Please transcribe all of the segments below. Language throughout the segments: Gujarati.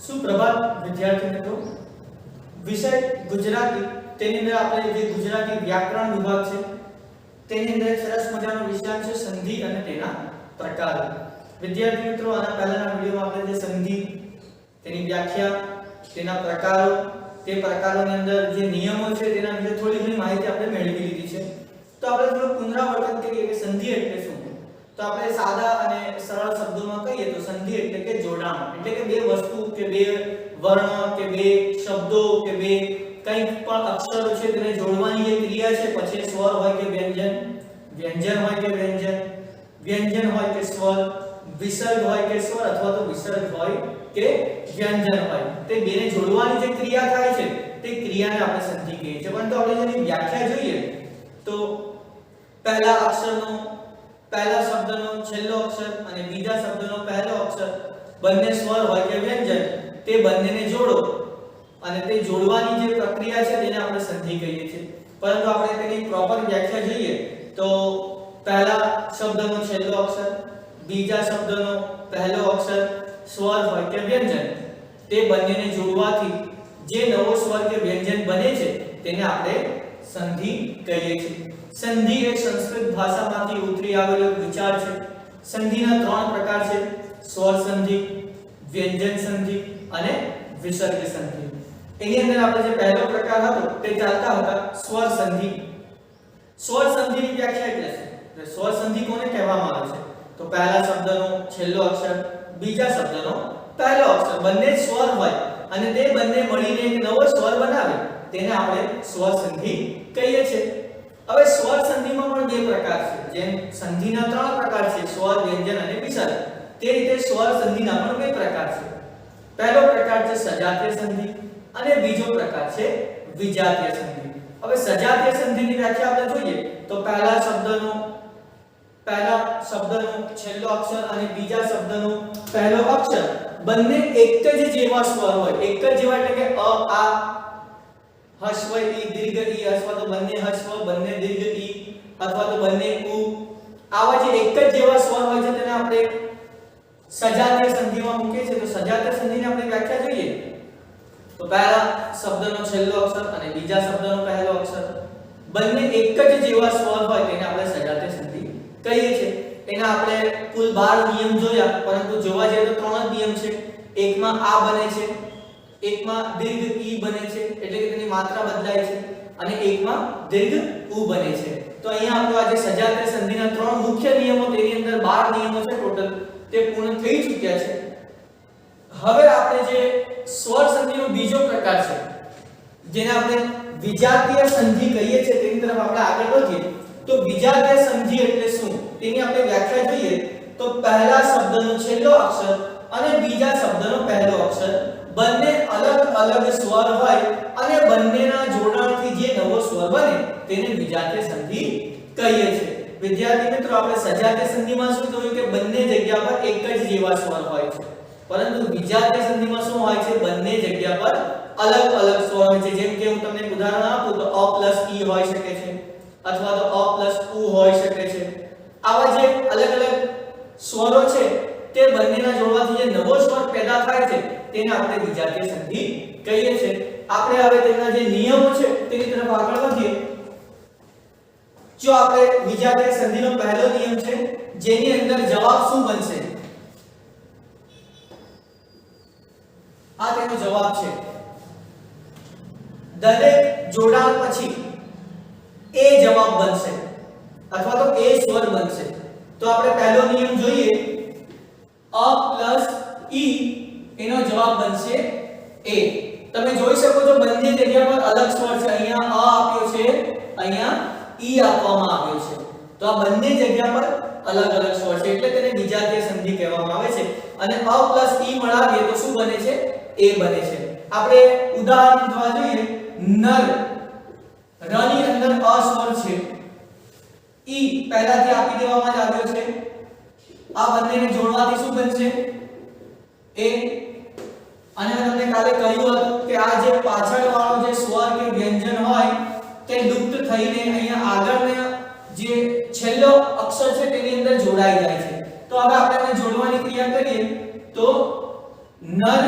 સુપ્રભાત વિદ્યાર્થી મિત્રો, વિષય ગુજરાતી. તેની અંદર આપણે જે ગુજરાતી વ્યાકરણ વિભાગ છે તેની અંદર સરસ મજાનો વિષય છે સંધિ અને તેના પ્રકારો. વિદ્યાર્થી મિત્રો, આના પહેલાના વિડિયોમાં આપણે જે સંધિ, તેની વ્યાખ્યા, તેના પ્રકારો, તે પ્રકારોની અંદર જે નિયમો છે તેના વિશે થોડી ઘણી માહિતી આપણે મેળવી લીધી છે. તો આપણે થોડું પુનરાવર્તન કરીએ કે સંધિ એટલે શું. તો આપણે સાદા અને સરળ શબ્દોમાં કહીએ તો સંધિ એટલે કે જોડાણ, એટલે કે બે વસ્તુ કે બે વર્ણ કે બે શબ્દો કે બે કંઈક પણ અક્ષરો છે તેને જોડવાની જે ક્રિયા છે, પછી સ્વર હોય કે વ્યંજન, વ્યંજન હોય કે વ્યંજન, વ્યંજન હોય કે સ્વર, વિસર્ગ હોય કે સ્વર અથવા તો વિસર્ગ હોય કે વ્યંજન હોય, તે બેને જોડવાની જે ક્રિયા થાય છે તે ક્રિયાને આપણે સંધિ કહીએ છીએ. પરંતુ આપણે જેની વ્યાખ્યા જોઈએ તો પહેલા અક્ષરનો, પહેલા શબ્દનો છેલ્લો અક્ષર અને બીજા શબ્દનો પહેલો અક્ષર બંને સ્વર હોય કે વ્યંજન, તે બંનેને જોડો અને તે જોડવાની જે પ્રક્રિયા છે તેને આપણે સંધિ કહીએ છીએ. પરંતુ આપણે તેની પ્રોપર વ્યાખ્યા જોઈએ તો પહેલા શબ્દનો છેલ્લો અક્ષર, બીજા શબ્દનો પહેલો અક્ષર સ્વર હોય કે વ્યંજન, તે બંનેને જોડવાથી જે નવો સ્વર કે વ્યંજન બને છે તેને આપણે સંધિ કહીએ છીએ. સંધિ એ સંસ્કૃત ભાષામાંથી ઉતરી આવેલો વિચાર છે. સંધિના ત્રણ પ્રકાર છે: સ્વર સંધિ, વ્યંજન સંધિ અને વિસર્ગ સંધિ. એની અંદર આપણે જે પહેલો પ્રકાર હતો તે ચાલતા હતા સ્વર સંધિ. સ્વર સંધિની વ્યાખ્યા એટલે શું? સ્વર સંધિ કોને કહેવામાં આવે છે? તો પહેલા શબ્દનો છેલ્લો અક્ષર, બીજા શબ્દનો પહેલો અક્ષર બંને સ્વર હોય અને તે બંને મળીને એક નવો સ્વર બનાવે તેને આપણે સ્વર સંધિ કહીએ છીએ. હવે સ્વર સંધિમાં પણ બે પ્રકાર છે. જેમ સંધિના ત્રણ પ્રકાર છે, સ્વર, વ્યંજન અને વિસર્ગ, તે રીતે સ્વર સંધિના પણ બે પ્રકાર છે. પહેલો પ્રકાર છે સજાતીય સંધિ અને બીજો પ્રકાર છે વિજાતીય સંધિ. હવે સજાતીય સંધિની વ્યાખ્યા આપણે જોઈએ તો પહેલા શબ્દનો છેલ્લો અક્ષર અને બીજા શબ્દનો પહેલો અક્ષર બંને એક જ જેવા સ્વર હોય. એક જ જેવા એટલે કે અ, આ, હસ્વ, ઈ, દીર્ઘ ઈ, અથવા તો બંને હસ્વ, બંને દીર્ઘ ઈ, અથવા તો બંને ઉ, આવા જે એક જ જેવા સ્વર હોય છે તેને આપણે સજાતીય સંધિમાં મૂકીએ છીએ. તો સજાતીય સંધિની આપણે વ્યાખ્યા જોઈએ તો પહેલા શબ્દનો છેલ્લો અક્ષર અને બીજા શબ્દનો પહેલો અક્ષર બંને એક જ જેવા સ્વર હોય તેને આપણે સજાતીય સંધિ કહીએ છીએ. એના આપણે કુલ 12 નિયમ જોયા, પરંતુ જોવા જઈએ તો 3 જ નિયમ છે. એકમાં આ બને છે, એકમાં દીર્ઘ ઈ બને છે એટલે કે તેની માત્રા બદલાય છે, અને એકમાં દીર્ઘ ઉ બને છે. તો અહીંયા આપણો આજે સજાતીય સંધિના 3 મુખ્ય નિયમો, તેની અંદર 12 નિયમો છે ટોટલ, તે પૂર્ણ થઈ ચૂક્યા છે. હવે આપણે જે સ્વર સંધિનો બીજો પ્રકાર છે જેને આપણે વિજાતીય સંધિ કહીએ છીએ તેની તરફ આપણે આગળ વધીએ. તો વિજાતીય સંધિ એટલે શું તેની આપણે વ્યાખ્યા જોઈએ તો પહેલા શબ્દનો છેલ્લો અક્ષર અને બીજા શબ્દનો પહેલો અક્ષર બંને અલગ અલગ સ્વર હોય અને બંનેના જોડાણથી જે નવો સ્વર બને તેને વિજાતીય સંધિ કહીએ છીએ. વિદ્યાર્થી મિત્રો, આપણે સજાતીય સંધિમાં શું જોયું કે બંને જગ્યા પર એક જ જેવા સ્વર હોય છે, પરંતુ વિજાતીય સંધિમાં શું હોય છે? બંને જગ્યા પર અલગ અલગ સ્વર હોય છે. જેમ કે હું તમને એક ઉદાહરણ આપું તો અ પ્લસ ઈ હોઈ શકે છે અથવા તો અ પ્લસ ઉ હોઈ શકે છે. આવા જે અલગ અલગ સ્વરો છે તે બંનેના જોડવાથી જે નવો સ્વર પેદા થાય છે તેને આપણે વિજાતીય સંધિ કહીએ છીએ. આપણે હવે તેના જે નિયમો છે તેની તરફ આગળ વધીએ. જો આપણે વિજાતીય સંધિનો પહેલો નિયમ છે જેની અંદર જવાબ શું બનશે? આ તેનો જવાબ છે. દરેક જોડાણ પછી એ જવાબ બનશે અથવા તો એ સ્વર બનશે. તો આપણે પહેલો નિયમ જોઈએ, અ પ્લસ ઈ, એનો જવાબ બનશે એ. તમે જોઈ શકો છો બંને જગ્યા પર અલગ સ્વર છે. અહીંયા અ આપ્યો છે, અહીંયા ઈ આપવામાં આવ્યો છે. તો આ બંને જગ્યા પર અલગ અલગ સ્વર છે એટલે તેને વિજાતીય સંધિ કહેવામાં આવે છે. અને અ પ્લસ ઈ મળાવીએ તો શું બને છે? એ બને છે. આપણે ઉદાહરણ જોવા જોઈએ, નર, ર ની અંદર અ સ્વર છે, ઈ પહેલાથી આપી દેવામાં જ આવ્યો છે. આ બંનેને જોડવાથી શું બનશે? એ. અને મેં તમને કાલે કહ્યું હતું કે આ જે પાછળવાળો જે સ્વર કે વ્યંજન હોય તે લુપ્ત થઈને અહીંયા આગળના જે છેલ્લો અક્ષર છે તેની અંદર જોડાઈ જાય છે. તો હવે આપણે એને જોડવાની ક્રિયા કરીએ તો નર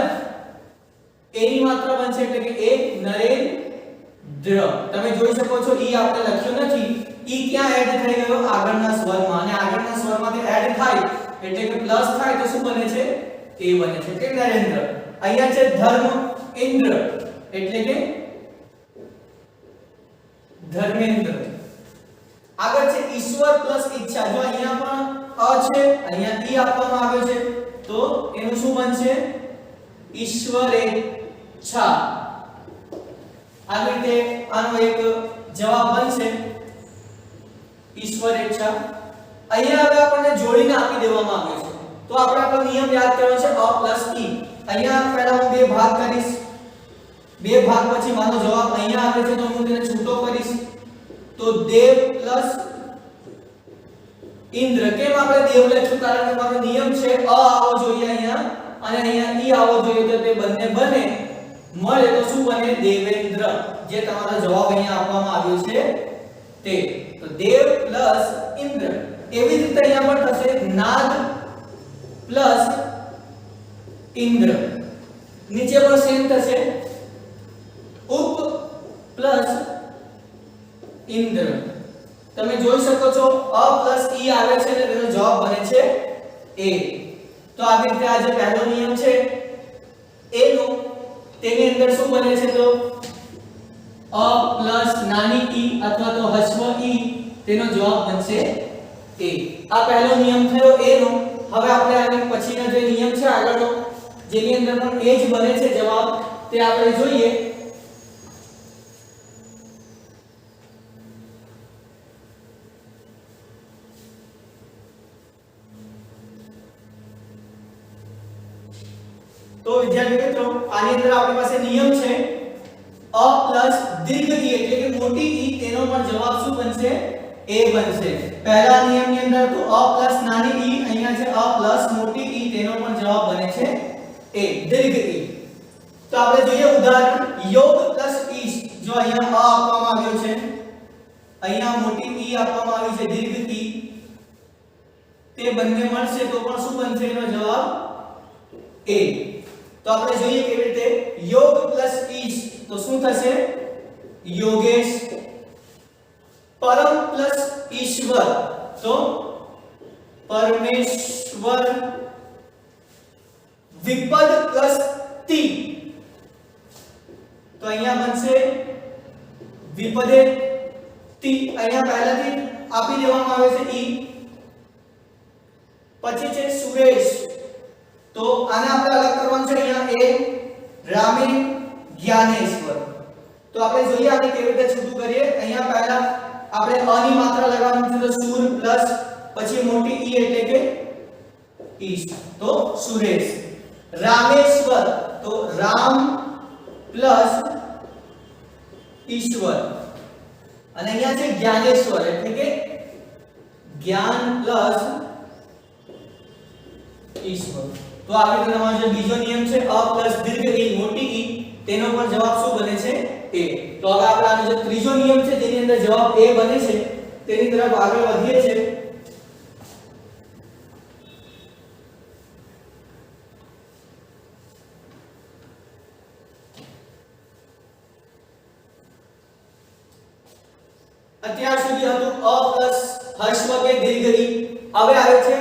એ ની માત્રા બનશે એટલે કે એ નરેન્દ્ર. તમે જોઈ શકો છો ઈ આપણે લખ્યો નથી, ઈ ક્યાં એડ થઈ ગયો આગળના સ્વરમાં, અને આગળના સ્વરમાંથી એડ થાય એટલે કે પ્લસ થાય તો શું બને છે એ બને છે કે નરેન્દ્ર. અહીંયા છે ધર્મ ઇન્દ્ર એટલે કે ધર્મેન્દ્ર. આગળ છે ઈશ્વર પ્લસ ઈચ્છા. જો અહીંયા પણ અ છે, અહીંયા ઈ આપવામાં આવ્યો છે તો એનું શું બનશે ઈશ્વરેચ્છા. આવી રીતે આનો એક જવાબ બનશે ઈશ્વરેચ્છા. અહીંયા હવે આપણને જોડીને આપી દેવામાં આવ્યો છે તો આપણે આપણો નિયમ યાદ કરવાનો છે અ પ્લસ ઈ. અહીંયા પહેલા હું બે ભાગ કરીશ, બે ભાગ પછી મારો જવાબ અહીંયા આવે છે તો હું તેને છૂટો કરીશ. તો દેવ પ્લસ ઇન્દ્ર. કેમ આપણે દેવ લખ્યું? કારણ કે મારો નિયમ છે અ આવો જોઈએ અહીંયા અને અહીંયા ઈ આવો જોઈએ, તો તે બંને બને મળે તો શું બને દેવેન્દ્ર, જે તમારો જવાબ અહીંયા આપવામાં આવ્યો છે તે. તો દેવ પ્લસ ઇન્દ્ર. એવી રીતે અહીંયા પણ થશે નાદ પ્લસ ઇન્દ્ર. નીચે પણ સેમ થશે ઉપ પ્લસ ઇન્દ્ર. તમે જોઈ શકો છો અ પ્લસ ઈ આવે છે અને તેનો જવાબ બને છે એ. તો આવી રીતે આ જે પહેલો નિયમ છે એ નો તેની અંદર શું બને છે તો અ પ્લસ નાની ઈ અથવા તો હસ્વ ઈ તેનો જવાબ બનશે એ. આ પહેલો નિયમ થયો એ નો. હવે આપણે આની પછીનો જે નિયમ છે આગળનો જેની અંદર પણ એ જ બને છે જવાબ તે આપણે જોઈએ. તો વિદ્યાર્થી મિત્રો આની અંદર આપણી પાસે નિયમ છે અ પ્લસ દીર્ઘ ઈ એટલે કે મોટી ઈ, તેનો પણ જવાબ શું બનશે એ બનશે. પહેલા નિયમની અંદર તો અ પ્લસ નાની ઈ, અહીંયા છે અ પ્લસ મોટી ઈ, તેનો પણ જવાબ બને છે એ દીર્ઘ ઈ. તો આપણે જોઈએ ઉદાહરણ યોગ પ્લસ ઈશ. જો અહીંયા અ આપવામાં આવ્યો છે, અહીંયા મોટી ઈ આપવામાં આવી છે દીર્ઘ ઈ, તે બંને મળશે તો પણ શું બનશે એનો જવાબ એ. તો આપણે જોઈએ કેવી રીતે યોગ પ્લસ ઈશ તો શું થશે યોગેશ. પરમ પ્લસ ઈશ્વર તો પરમેશ્વર. વિપદ પ્લસ તી તો અહીંયા બનશે વિપદે તી. અહીંયા પહેલાથી આપી દેવામાં આવે છે ઈ. પછી છે સુરેશ તો આને આપણે અલગ કરવાનું છે. અહીંયા એ રામે જ્ઞાનેશ્વર. તો આપણે જોઈએ આને કેવી રીતે છૂટું કરીએ. અહીંયા પહેલા આપણે અ ની માત્રા લગાવવાનું છે તો સુર પ્લસ પછી મોટી ઈ એટલે કે ઈશ તો સુરેશ. રામેશ્વર તો રામ પ્લસ ઈશ્વર. અને અહીંયા છે જ્ઞાનેશ્વર એટલે કે જ્ઞાન પ્લસ ઈશ્વર. તો આવી રીતે તમારો જે બીજો નિયમ છે અ પ્લસ દીર્ઘ ઈ મોટી ઈ, તેનો પણ જવાબ શું બને છે એ. તો હવે આપણે આનો જે ત્રીજો નિયમ છે જેની અંદર જવાબ એ બને છે તેની તરફ આગળ વધીએ છીએ. અત્યાર સુધી હતું અ પ્લસ હસ્વ કે દીર્ઘ ઈ. હવે આવે છે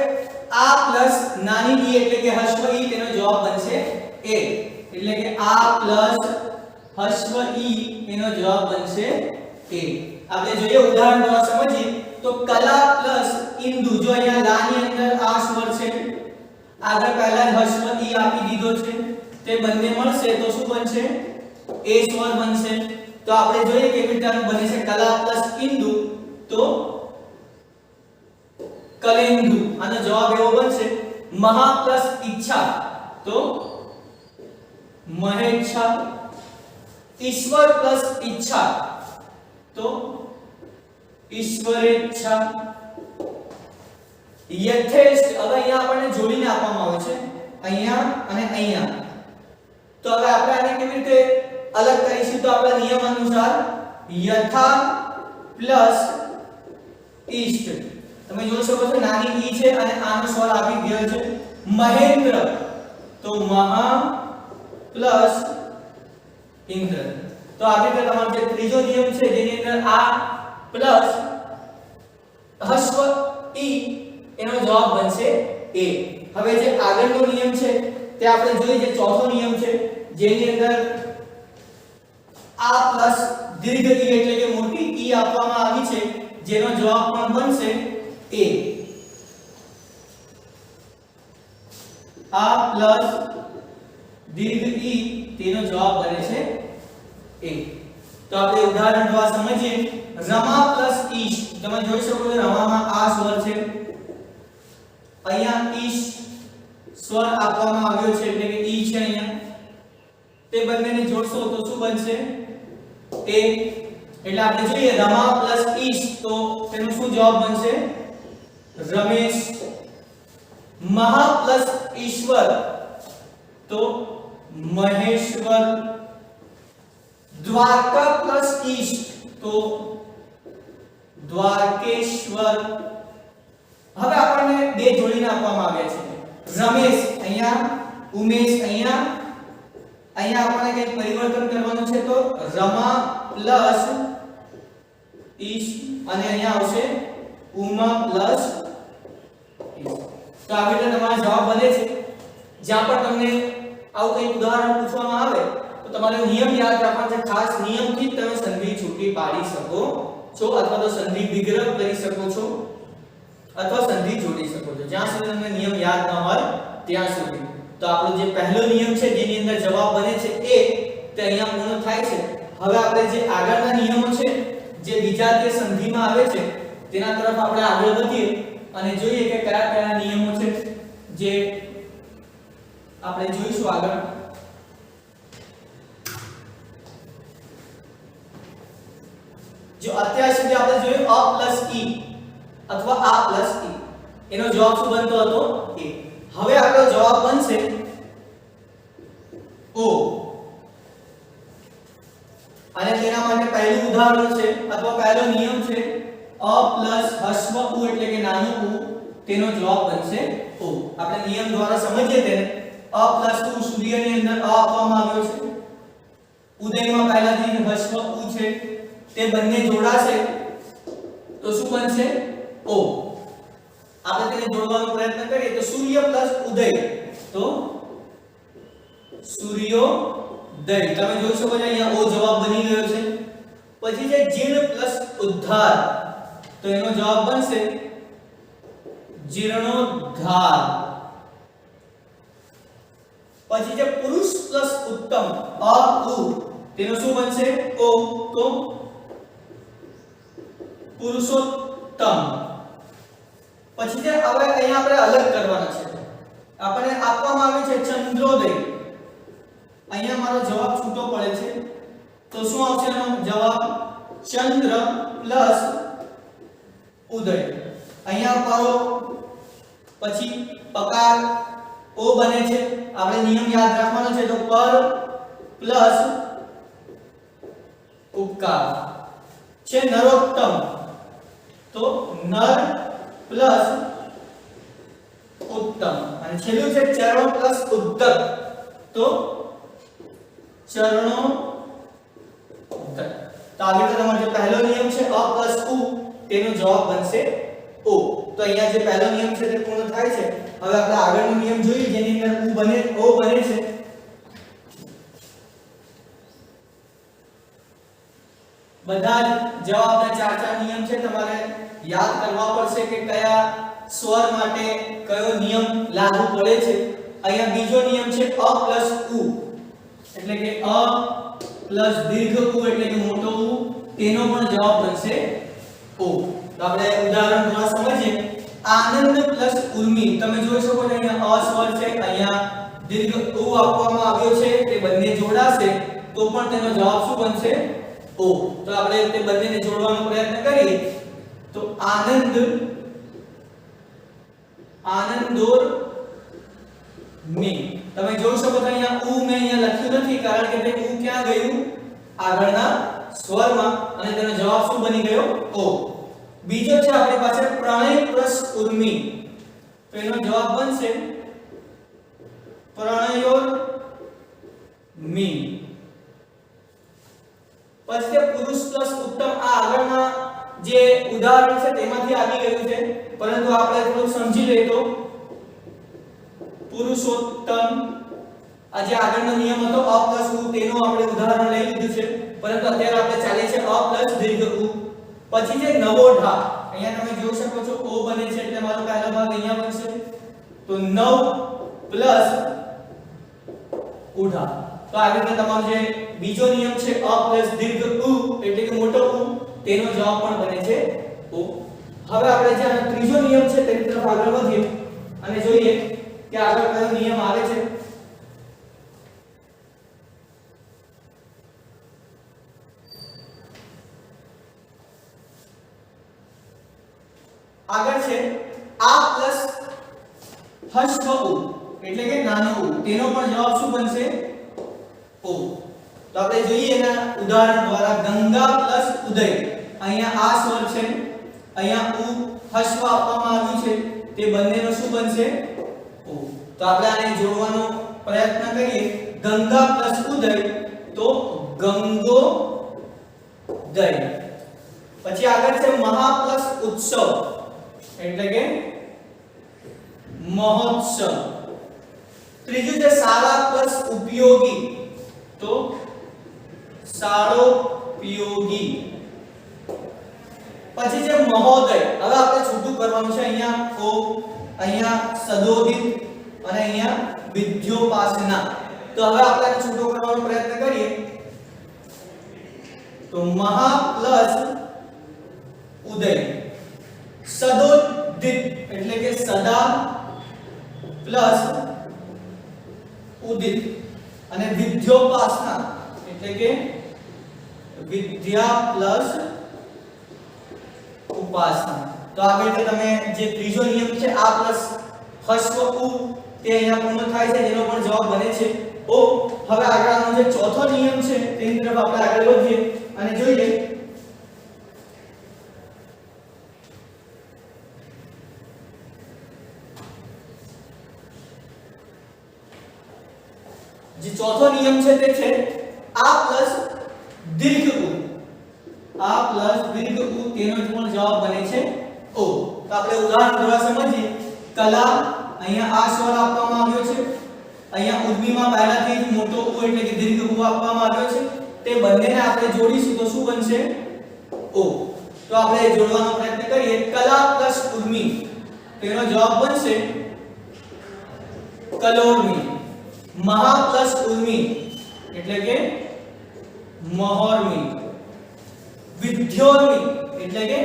આ પ્લસ નાની ઈ એટલે કે હસ્વ ઈ, તેનો જવાબ બનશે એ. એટલે કે આ પ્લસ હસ્વ ઈ એનો જવાબ બનશે એ. આપણે જોઈએ ઉદાહરણ દ્વારા સમજીએ તો કલા પ્લસ ઇન્દુ. જો અહીંયા લા ની અંદર આ સ્વર છે, આગળ પહેલા હસ્વ ઈ આપી દીધો છે, તે બંને મળશે તો શું બનશે એ સ્વર બનશે. તો આપણે જોઈએ કેવી રીતે આનું બને છે કલા પ્લસ ઇન્દુ તો કલેન્દુ. આનો જવાબ એવો બનશે. મહા પ્લસ ઈચ્છા તો મહેચ્છા. ઈશ્વર પ્લસ ઈચ્છા તો ઈશ્વરેચ્છા. યથેષ્ટ. હવે અહીંયા આપણને જોડીને આપવામાં આવે છે અહીંયા અને અહીંયા. તો હવે આપણે આને કેવી રીતે અલગ કરીશું તો આપણા નિયમ અનુસાર યથા પ્લસ ઈષ્ટ. તમે જોઈ શકો છો નાની ઈ છે અને આનો સ્વર આપી ગયો છે મહેન્દ્ર તો મહા પ્લસ ઇન્દ્ર. તો આવી રીતે તમારો જે ત્રીજો નિયમ છે જેની અંદર આ પ્લસ હસ્વ ઈ એનો જવાબ બનશે એ. હવે જે આગળનો નિયમ છે તે આપણે જોઈએ, જે ચોથો નિયમ છે જેની અંદર આ પ્લસ દીર્ઘ ઈ એટલે કે મોટી ઈ આપવામાં આવી છે, જેનો જવાબ પણ બનશે એ. આ પ્લસ દીર્ઘ ઈ તેનો જવાબ બને છે એ. તો આપણે ઉદાહરણ દ્વારા સમજીએ. રમા પ્લસ ઈશ, તમે જોઈ શકો છો રમામાં આ સ્વર છે, અહીંયા ઈશ સ્વર આપવામાં આવ્યો છે એટલે કે ઈ છે અહીંયા. તે બંનેને જોડશો તો શું બનશે એ. એટલે આપણે જોઈએ રમા પ્લસ ઈશ તો તેનો શું જવાબ બનશે રમેશ. મહા પ્લસ ઈશ્વર તો મહેશ્વર. દ્વારકા પ્લસ ઈશ તો દ્વારકેશ્વર. હવે આપણને બે જોડીને આપવામાં આવ્યા છે. રમેશ અહીંયા, ઉમેશ અહીંયા. અહીંયા આપણને કંઈક પરિવર્તન કરવાનું છે તો રમા પ્લસ ઈશ અને અહીંયા આવશે ઉમા પ્લસ ઈશ. તો આવી રીતે તમારો જવાબ બને છે. જ્યાં પણ તમને આવું કંઈક ઉદાહરણ પૂછવામાં આવે તો તમારે નિયમ યાદ રાખવાનો છે. ખાસ નિયમથી જ તમે સંધિ છૂટી પાડી શકો છો અથવા તો સંધિ વિગ્રહ કરી શકો છો અથવા સંધિ જોડી શકો છો, જ્યાં સુધી તમને નિયમ યાદ ન હોય ત્યાં સુધી. તો આપણો જે પહેલો નિયમ છે જેની અંદર જવાબ બને છે એ, તે અહીંયા પૂર્ણ થાય છે. હવે આપણે જે આગળના નિયમો છે જે વિજાતીય સંધિમાં આવે છે તેના તરફ આપણે આગળ વધીએ અને જોઈએ કે કયા કયા નિયમો છે જે આપણે જોઈશું આગળ. જો અત્યાર સુધી આપણે જોયું અ પ્લસ ઈ અથવા આ પ્લસ ઈ, એનો જવાબ શું બનતો હતો એ. હવે આપણો જવાબ બનશે ઓ. અને તેના માટે પહેલું ઉદાહરણ છે અથવા પહેલો નિયમ છે અ પ્લસ હસ્વ ઉ એટલે કે નાનું ઉ, તેનો જવાબ બનશે ઓ. આપણે નિયમ દ્વારા સમજીએ તેને. અ પ્લસ ઉ સૂર્યની અંદર અ આપવામાં આવ્યો છે, ઉદયમાં પહેલાથી હસ્વ ઉ છે, તે બંને જોડાશે તો શું બનશે ઓ. આપણે તેને જોડવાનો પ્રયત્ન કરીએ તો સૂર્ય પ્લસ ઉદય તો સૂર્યોદય. તમે જોઈ શકો છો અહીંયા ઓ જવાબ બની ગયો છે. પછી છે જીર્ણ પ્લસ ઉદ્ધાર તો એનો જવાબ બનશે જીર્ણોદ્ધાર. પછી છે પુરુષ પ્લસ ઉત્તમ અ ઉ તેનો શું બનશે ઓ તો પુરુષોત્તમ. પછી જે હવે અહીંયા આપણે અલગ કરવાના છે. આપણને આપવામાં આવ્યું છે ચંદ્રોદય, અહીંયા મારો જવાબ છૂટો પડે છે તો શું આવશે એનો જવાબ ચંદ્ર પ્લસ ઉદય. અહીંયા પારો પછી પકાર ઓ બને છે. આપણે નિયમ યાદ રાખવાનો છે તો પર પ્લસ ઉપકાર છે. નરોત્તમ તો નર પ્લસ ઉત્તમ. અને છેલ્લું છે ચરણ પ્લસ ઉદ્ધત તો ચરણો ઉદ્ધત. તો આવી રીતે તમારો જે પહેલો નિયમ છે અ પ્લસ ઉ તેનો જવાબ બનશે ઓ. તો અહીંયા જે પહેલો નિયમ છે તે પૂર્ણ થાય છે. હવે આપણે આગળનો નિયમ જોઈએ જેની અંદર ઉ બને ઓ બને છે. બધા જ જવાબના ચાર ચાર નિયમ છે, તમારે યાદ કરવા પડશે કે કયા સ્વર માટે કયો નિયમ લાગુ પડે છે. અહીંયા બીજો નિયમ છે અ પ્લસ ઉ એટલે કે અ પ્લસ દીર્ઘ ઉ એટલે કે મોટો ઉ, તેનો પણ જવાબ બનશે ઓ. તો આપણે ઉદાહરણ દ્વારા સમજીએ. આનંદ પ્લસ ઉર્મિ, તમે જોઈ શકો છો અહીંયા અ સ્વર છે, અહીંયા દીર્ઘ ઉ આપવામાં આવ્યો છે, તે બંને જોડાશે તો પણ તેનો જવાબ શું બનશે ઓ. તો આપણે તે બંનેને જોડવાનો પ્રયત્ન કરીએ તો આનંદ આનંદોર મી. તમે જોઈ શકો છો અહીંયા ઉ મેં અહીંયા લખ્યું નથી કારણ કે તે ઉ ક્યાં ગયું આગળના સ્વરમાં અને તેનો જવાબ શું બની ગયો ઓ. બીજો છે આપણી પાસે પ્રણય પ્લસ ઉર્મિ તો એનો જવાબ બનશે પ્રણયોર મી. તેમાંથી આવી ગયું છે, પરંતુ આપણે થોડું સમજી લઈએ તો પુરુષોત્તમ આજે આગળનો નિયમ હતો અ પ્લસ ઉ, તેનો આપણે ઉદાહરણ લઈ લીધું છે, પરંતુ અત્યારે આપણે ચાલે છે અ પ્લસ દીર્ઘ ઉ. પછી છે નવો ઢા, અહીંયા તમે જોઈ શકો છો ઓ બને છે એટલે મારો પહેલો ભાગ અહીંયા બનશે, તો નવ પ્લસ ઉઢા. તો આવી રીતે તમારો જે બીજો નિયમ છે અ પ્લસ દીર્ઘ ઉ એટલે કે મોટો ઉ, તેનો જવાબ પણ બને છે ઓ. હવે આપણે જે આનો ત્રીજો નિયમ છે તેની તરફ આગળ વધીએ અને જોઈએ કે આગળ કયો નિયમ આવે છે. આગળ છે આ પ્લસ હસ્વ ઉ એટલે કે નાનો ઉ, તેનો પણ જવાબ શું બનશે ઓ. તો આપણે જોઈએ એના ઉદાહરણ દ્વારા. ગંગા પ્લસ ઉદય, અહીંયા આ સ્વર છે, અહીંયા ઉ હસ્વ આપવામાં આવ્યું છે, તે બંનેનો શું બનશે ઓ. તો આપણે આને જોડવાનો પ્રયત્ન કરીએ. ગંગા પ્લસ ઉદય તો ગંગોદય. પછી આગળ છે મહા પ્લસ ઉત્સવ એટલે કે મહોત્સવ. ત્રીજું છે સારા પ્લસ ઉપયોગી તો સારોપયોગી. પછી છે મહોદય, હવે આપણે છૂટું કરવાનું છે, અહીંયા ઓ, અહીંયા સદોદિત અને અહીંયા વિદ્યોપાસના. તો હવે આપણે આને છૂટું કરવાનો પ્રયત્ન કરીએ તો મહા પ્લસ ઉદય, સદોદિત એટલે કે સદા પ્લસ ઉદિત અને વિદ્યોપાસના એટલે કે વિદ્યા પ્લસ ઉપાસના. તો આ રીતે તમે જે ત્રીજો નિયમ છે આ પ્લસ હસ્વ ઉ તે અહીંયા પૂર્ણ થાય છે, જેનો પણ જવાબ બને છે ઓ. હવે આગળનો જે ચોથો નિયમ છે તેની તરફ આપણે આગળ વધીએ અને જોઈએ જે ચોથો નિયમ છે તે છે આ પ્લસ દીર્ઘ ઉ. આ પ્લસ દીર્ઘ ઉ તેનો પણ જવાબ બને છે ઓ. તો આપણે ઉદાહરણ દ્વારા સમજીએ. કલા, અહીંયા આ સ્વર આપવામાં આવ્યો છે, અહીંયા ઉર્મિમાં પહેલાથી જ મોટો ઉ એટલે કે દીર્ઘ ઉ આપવામાં આવ્યો છે, તે બંનેને આપણે જોડીશું તો શું બનશે ઓ. તો આપણે જોડવાનો પ્રયત્ન કરીએ. કલા પ્લસ ઉર્મિ, તેનો જવાબ બનશે કલોર્મી. મહા પ્લસ ઉર્મિ એટલે કે મહોર્મી. વિદ્યોર્મી એટલે કે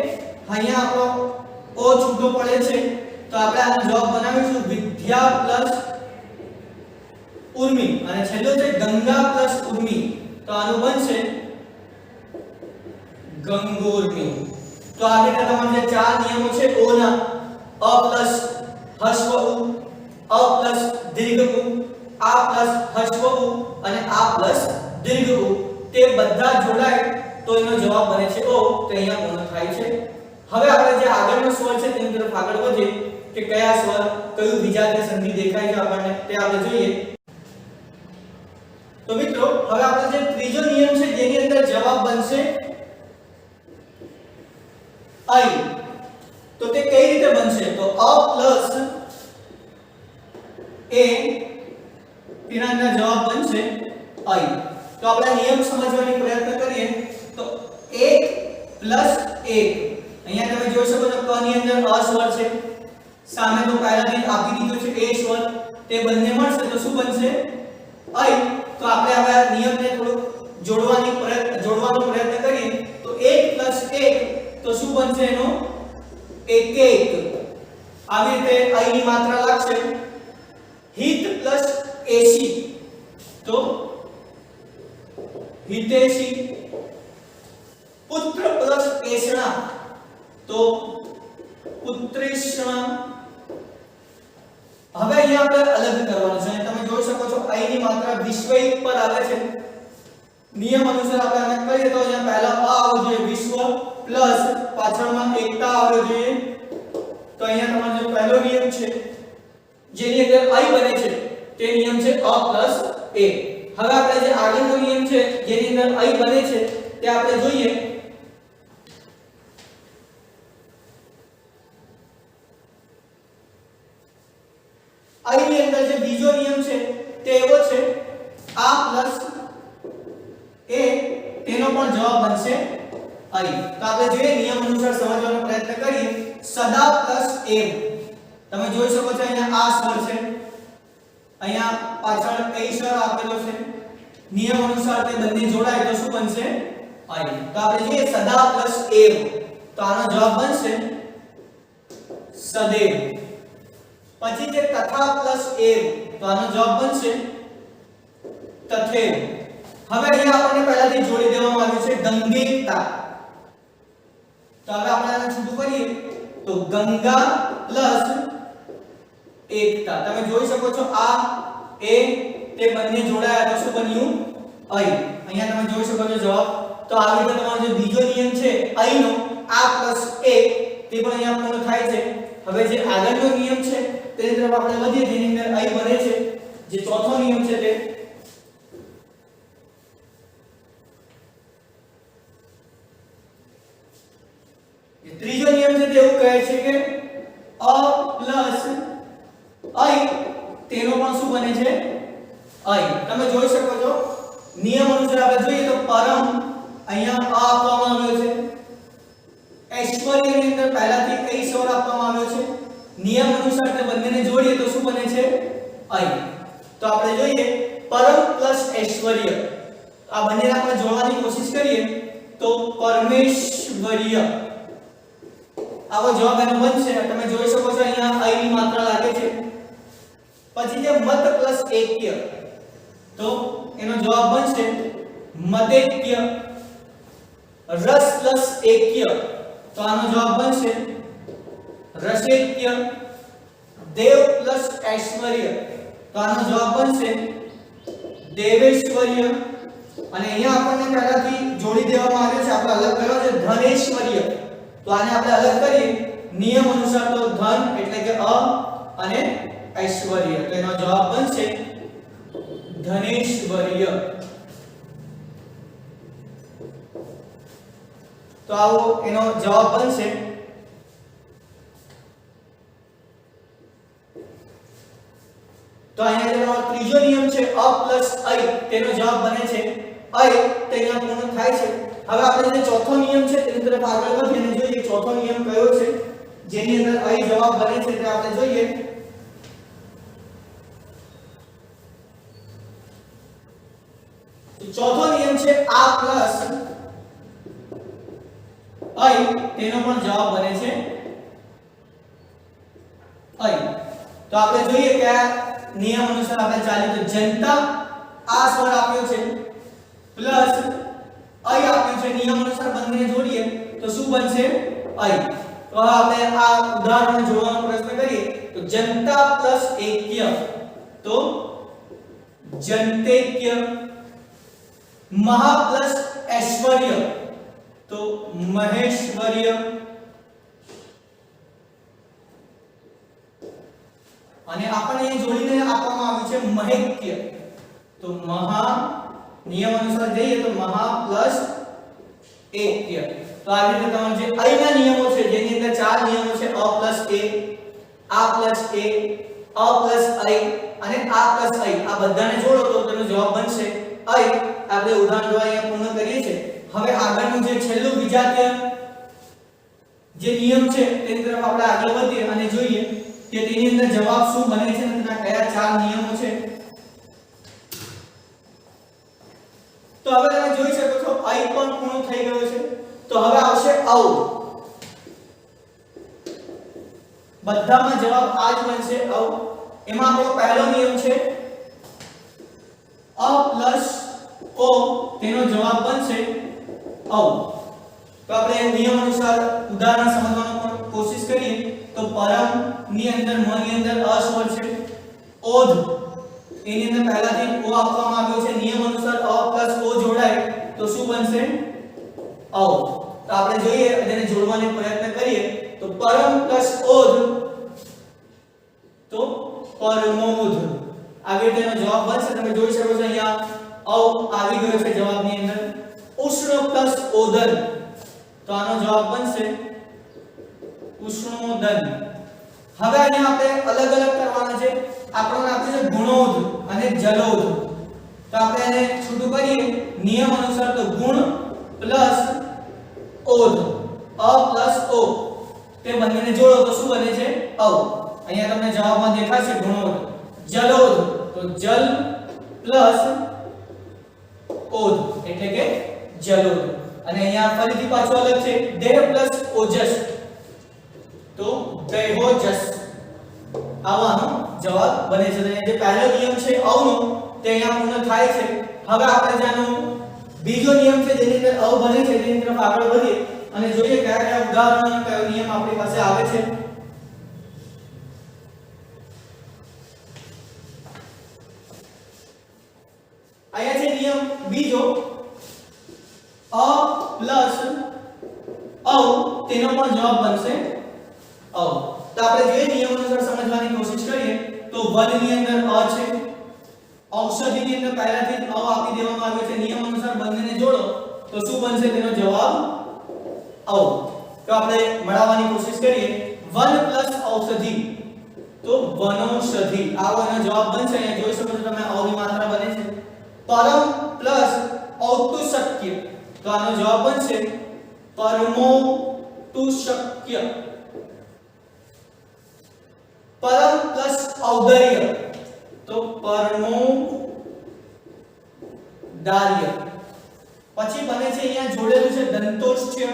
અહીંયા આપણો ઓ છૂટો પડે છે, તો આપણે આનો જવાબ બનાવીશું વિદ્યા પ્લસ ઉર્મિ. અને છેલ્લો છે ગંગા પ્લસ ઉર્મિ, તો આનું બનશે ગંગોર્મી. તો આ રીતે તમારા જે ચાર નિયમો છે ઓ ના, અ પ્લસ હસ્વ ઉ, અ પ્લસ દીર્ઘ ઉ, આ પ્લસ હસ્વ ઉ અને આ પ્લસ દીર્ઘ ઉ, તે બધા જોડાય તો એનો જવાબ બને છે ઓ. તો અહીંયા પૂર્ણ થાય છે. હવે આપણે જે આગળનો સ્વર છે તેની તરફ આગળ વધીએ કે કયા સ્વર કયું વિજાતીય સંધિ દેખાય છે આપણને તે આપણે જોઈએ. તો મિત્રો હવે આપણે જે ત્રીજો નિયમ છે જેની અંદર જવાબ બનશે આઈ, તો તે કઈ રીતે બનશે તો અ પ્લસ એ તેના અંદર જવાબ બનશે આઈ. તો આપણે નિયમ સમજવાની પ્રયત્ન કરીએ તો 1 પ્લસ 1, અહીંયા તમે જોઈ શકો છો ક ની અંદર અ સ્વર છે, સામે તો પહેલાથી જ આપી દીધું છે એ સ્વર, તે બંને મળશે તો શું બનશે આઈ. તો આપણે હવે નિયમને થોડું જોડવાનો પ્રયત્ન કરીએ તો 1 પ્લસ 1 તો શું બનશે એનો 1 1. આવી રીતે આઈ ની માત્રા લાગશે. હિત પ્લસ એસી તો હિતેશી. પુત્ર પ્લસ એષણા તો પુત્રેષણા. હવે અહીંયા આપણે અલગ કરવાનું છે. તમે જોઈ શકો છો આઈ ની માત્રા વિશ્વૈક પર આવે છે. નિયમ અનુસાર આપણે આને કરીએ તો અહીંયા પહેલા અ આવવો જોઈએ વિશ્વ પ્લસ પાછળમાં એકતા આવવો જોઈએ. તો અહીંયા તમારો જે પહેલો નિયમ છે જેની અંદર આઈ બને છે તે નિયમ છે અ પ્લસ એ. હવે આપણે જે આગળનો નિયમ છે જેની અંદર આઈ બને છે તે આપણે જોઈએ. બીજો નિયમ છે તે એવો છે આ પ્લસ a તેનો પણ જવાબ બનશે અહીં. તો આપણે જોઈએ નિયમ અનુસાર સમજવાનો પ્રયત્ન કરીએ. સદા પ્લસ a તમે જોઈ શકો છો અહીંયા આ સ્વર છે, અહીંયા પાછળ a સ્વર આપેલો છે. નિયમ અનુસાર તે બંને જોડાય તો શું બનશે અહીં. તો આપણે જોઈએ સદા પ્લસ a તો આનો જવાબ બનશે સદૈવ. પછી છે તથા પ્લસ a તો આનો જવાબ બનશે તથૈવ. હવે અહીંયા આપણને પહેલાથી જોડી દેવામાં આવ્યું છે ગંગેતા. તો હવે આપણે આને છૂટું કરીએ તો ગંગા પ્લસ એકતા. તમે જોઈ શકો છો આ a તે બંને જોડાયા તો શું બન્યું અહીં. અહીંયા તમે જોઈ શકો છો જવાબ. તો આવી રીતે તમારો જે બીજો નિયમ છે અહીંનો આ પ્લસ a તે પણ અહીંયા પૂર્ણ થાય છે. હવે જે આગળનો નિયમ છે તેની તરફ આપણે વધીએ જેની અંદર અહીં બને છે જે ચોથો નિયમ છે તે ત્રીજો નિયમ છે તે એવું કહે છે કે અ પ્લસ અહીં તેનો પણ શું બને છે અહીં. તમે જોઈ શકો છો નિયમ અનુસાર આપણે જોઈએ તો પરમ અહીંયા અ આપવામાં આવ્યો છે. ઐશ્વર્યની અંદર પહેલાથી કઈ સ્વર આપવામાં આવ્યો છે. નિયમ અનુસાર તે બંનેને જોડીએ તો શું બને છે અહીં. તો આપણે જોઈએ પરમ પ્લસ ઐશ્વર્ય. આ બંનેને આપણે જોડવાની કોશિશ કરીએ તો પરમેશ્વર્ય આવો જવાબ એનો બનશે. તમે જોઈ શકો છો અહીંયા આઈ ની માત્રા લાગે છે. પછી જે મત પ્લસ એકય તો એનો જવાબ બનશે મતૈક્ય. રસ પ્લસ એકય તો આનો જવાબ બનશે રસૈક્ય. દેવ પ્લસ ઐશ્વર્ય તો આનો જવાબ બનશે દેવૈશ્વર્ય. અને અહીંયા આપણને પહેલાથી જોડી દેવામાં આવ્યો છે, આપણે અલગ કર્યો છે ધનૈશ્વર્ય. તો આને આપણે અલગ કરીએ નિયમ અનુસાર તો ધન એટલે કે અ અને ઐશ્વર્ય તો એનો જવાબ બનશે ધનૈશ્વર્ય. તો આવો એનો જવાબ બનશે. તો અહીંયા જે ત્રીજો નિયમ છે અ પ્લસ ઐ તેનો જવાબ બને છે ઐ. તે અહીંયા પૂર્ણ થાય છે. હવે આપણે જે ચોથો નિયમ છે તેની તરફ આગળ વધીએ અને જોઈએ ચોથો નિયમ કયો છે જેની અંદર ઐ જવાબ બને છે તે આપણે જોઈએ. ચોથો નિયમ છે આ પ્લસ ઐ તેનો પણ જવાબ બને છે ઐ. તો આપણે જોઈએ કે આ નિયમ અનુસાર આપણે ચાલીએ તો જનતા આ સ્વર આપ્યો છે પ્લસ ઐ આપ્યું છે. નિયમ અનુસાર બંનેને જોડીએ તો શું બનશે ઐ. તો આપણે આ ઉદાહરણ જોવાનો પ્રયત્ન કરીએ તો જનતા પ્લસ એકય તો જનતૈક્ય. મહા પ્લસ ઐશ્વર્ય તો મહેશ્વર્ય. અને આપણને જોડીને આપવામાં આવ્યું છે મહૈક્ય તો મહા. નિયમ અનુસાર જઈએ તો મહા પ્લસ એકય. તો આ રીતે તમારે જે અહીંના નિયમો છે જેની અંદર ચાર નિયમો છે અ પ્લસ a, આ પ્લસ a, અ પ્લસ ઐ અને આ પ્લસ ઐ. આ બધાને જોડો તો તેનો જવાબ બનશે ઐ. આપણે ઉદાહરણ દ્વારા અહીંયા પૂર્ણ કરીએ છીએ. હવે આગળનું જે છેલ્લું વિજાતીય જે નિયમ છે તેની તરફ આપણે આગળ વધીએ અને જોઈએ કે તેની અંદર જવાબ શું બને છે અને તેના કયા ચાર નિયમો છે. તો હવે તમે જોઈ શકો છો ઐ પણ પૂર્ણ થઈ ગયો છે. તો હવે આવશે ઔ. બધામાં જવાબ આ જ બનશે ઔ. એમાં આપણો પહેલો નિયમ છે અ પ્લસ ઓ તેનો જવાબ બનશે ઔ. તો આપણે નિયમ અનુસાર ઉદાહરણ સમજવાનો કોશિશ કરીએ તો પરમ ની અંદર મ ની અંદર અ સ્વર છે. ઓધ એની અંદર પહેલાથી ઓ આપવામાં આવ્યો છે. નિયમ અનુસાર અ પ્લસ ઓ જોડાય તો શું બનશે ઔ. તો આપણે જોઈએ તેને જોડવાનો પ્રયત્ન કરીએ તો પરમ પ્લસ ઓધ તો પરમોધ. આગળ તેનો જવાબ બનશે. તમે જોઈ શકો છો અહીંયા ઔ આવી ગયો છે જવાબની અંદર. ઉષ્ણ પ્લસ ઓદન તો આનો જવાબ બનશે ઉષ્ણોદન. હવે અહીંયા આપણે અલગ અલગ કરવાના છે. આપણને આપ્યું છે ગુણોધ અને જલોધ. તો આપણે એને છૂટું કરીએ નિયમ અનુસાર. તો ગુણ પ્લસ ઓધ, અ પ્લસ ઓ, તે બંનેને જોડો તો શું બને છે? અવ. અહીંયા તમને જવાબમાં દેખાશે ગુણોધ. જલોધ તો જલ પ્લસ ઓધ એટલે કે જલોધ. અને અહીંયા ફરીથી પાછું અલગ છે દેહ પ્લસ ઓજસ તો દૈહોજસ. આવવાનો જવાબ બને છે. તો જે પહેલો નિયમ છે અવનો તે અહીંયા પૂર્ણ થાય છે. હવે આપણે જાણો બીજો નિયમ છે જેની અંદર અવ બને છે તેની તરફ આગળ વધીએ અને જોઈએ કયા કયા ઉદાહરણો અને કયો નિયમ આપણી પાસે આવે છે. અહીંયા છે નિયમ બીજો અ પ્લસ અવ, તેનો પણ જવાબ બનશે અવ. તો આપણે જોઈએ નિયમ અનુસાર સમજવાની કોશિશ કરીએ. તો વન ની અંદર અ છે, ઔષધિ ની અંદર પહેલાથી જ અ આપી દેવામાં આવ્યો છે. નિયમ અનુસાર બંનેને જોડો તો શું બનશે? તેનો જવાબ અવ. તો આપણે મળવાની કોશિશ કરીએ. વન પ્લસ ઔષધિ તો વનૌષધિ. આવો એનો જવાબ બનશે. અહીંયા જોઈ શકો છો તમે અવ ની માત્રા બને છે. પરમ પ્લસ ઔતુશક્ય તો આનો જવાબ બનશે પરમૌતુશક્ય. પરમ પ્લસ ઔદર્ય તો પરમૌદાર્ય. પછી બને છે અહીંયા જોડેલું છે દંતોષ્ઠ્ય,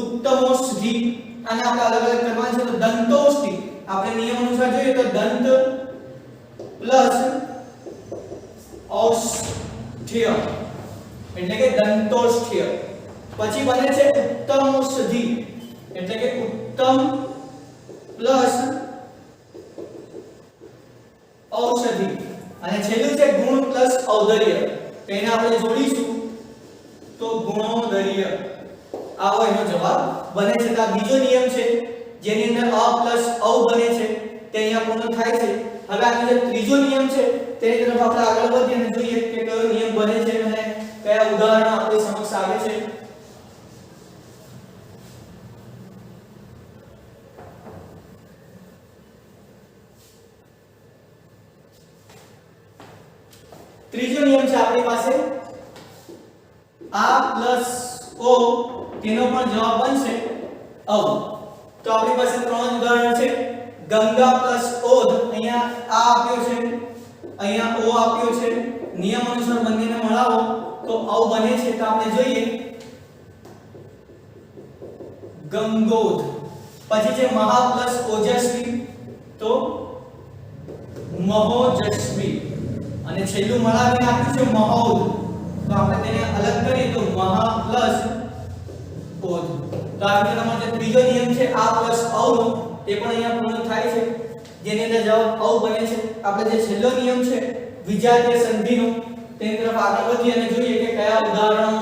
ઉત્તમૌષધિ. આને આપણે અલગ અલગ કરવાનું છે. તો દંતોષ્ઠિ આપણે નિયમ અનુસાર જોઈએ તો દંત પ્લસ ઔષ્ઠ્ય એટલે કે દંતોષ્ઠ્ય. પછી બને છે ઉત્તમૌષધિ એટલે કે ઉત્તમ પ્લસ ઔષધિ. અને છેલ્લું છે ગુણ પ્લસ ઔદર્ય. તો એને આપણે જોડીશું તો ગુણોદર્ય. આવો એનો જવાબ બને છે. તો આ બીજો નિયમ છે જેની અંદર અ પ્લસ ઔ બને છે તે અહીંયા પૂર્ણ થાય છે. હવે આ જે ત્રીજો નિયમ છે તેની તરફ આપણે આગળ વધીએ અને જોઈએ કે કયો નિયમ બને છે અને કયા ઉદાહરણો આપણી સમક્ષ આવે છે. ત્રીજો નિયમ છે આપણી પાસે આ પ્લસ ઓ, તેનો પણ જવાબ બનશે અવ. તો આપણી પાસે ત્રણ ઉદાહરણ છે. ગંગા પ્લસ ઓધ, અહીંયા આ આપ્યો છે, અહીંયા ઓ આપ્યો છે. નિયમ અનુસાર બંનેને મળાવો તો અવ બને છે. તો આપણે જોઈએ ગંગોધ. પછી છે મહા પ્લસ ઓજસ્વી તો મહોજસ્વી. અને છેલ્લું મળાવીને આપ્યું છે મહોધ. તો આપણે તેને અલગ કરીએ તો મહા પ્લસ ઓધ. તો આ રીતે તમારો જે ત્રીજો નિયમ છે આ પ્લસ ઔ નો તે પણ અહીંયા પૂર્ણ થાય છે જેની અંદર જવાબ ઔ બને છે. આપણે જે છેલ્લો નિયમ છે વિજાતીય સંધિનો તેની તરફ આગળ વધીએ અને જોઈએ કે કયા ઉદાહરણો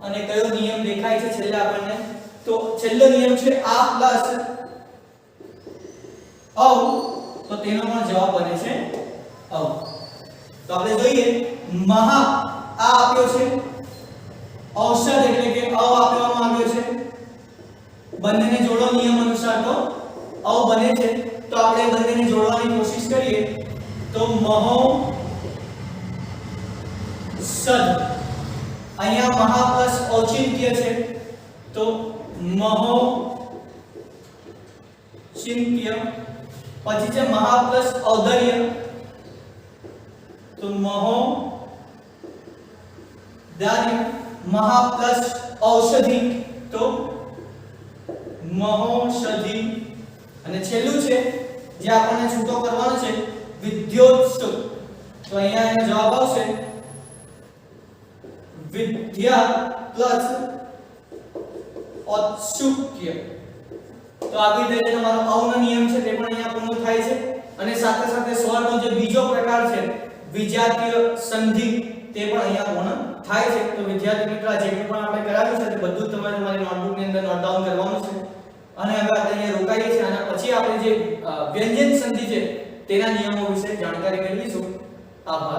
અને કયો નિયમ દેખાય છે છેલ્લે આપણને. તો છેલ્લો નિયમ છે આ પ્લસ ઔ તો તેનો પણ જવાબ બને છે ઔ. તો આપણે જોઈએ મહા આ આપ્યો છે, ઔષધ એટલે કે અ આપવામાં આવ્યો છે. બંનેને જોડો નિયમ અનુસાર તો અવ બને છે. તો આપણે બંનેને જોડવાની કોશિશ કરીએ તો મહોષધ. અહીંયા મહા પ્લસ ઔચિત્ય છે તો મહોચિત્ય. પછી છે મહા પ્લસ ઔદર્ય તો મહોદાર્ય. મહા પ્લસ ઔષધિ તો મહોષધિ. અને છેલ્લું છે જે આપણને છૂટો કરવાનો છે વિદ્યોત્સુક. તો અહીંયા એનો જવાબ આવશે વિદ્યા પ્લસ ઔત્સુક્ય. તો આવી રીતે તમારો અવનો નિયમ છે તે પણ અહીંયા પૂર્ણ થાય છે. અને સાથે સાથે સ્વરનો જે બીજો પ્રકાર છે વિજાતીય સંધિ તે પણ અહીંયા પૂર્ણ થાય છે. તો વિદ્યાર્થી મિત્રો આ જેટલું પણ આપણે કરાવ્યું છે તે બધું તમારે તમારી નોટબુક ની અંદર નોટ ડાઉન કરવાનું છે. અને હવે આપણે અહીંયા રોકાઈએ છીએ. અને પછી આપણે જે વ્યંજન સંધિ છે તેના નિયમો વિશે જાણકારી મેળવીશું. આભાર.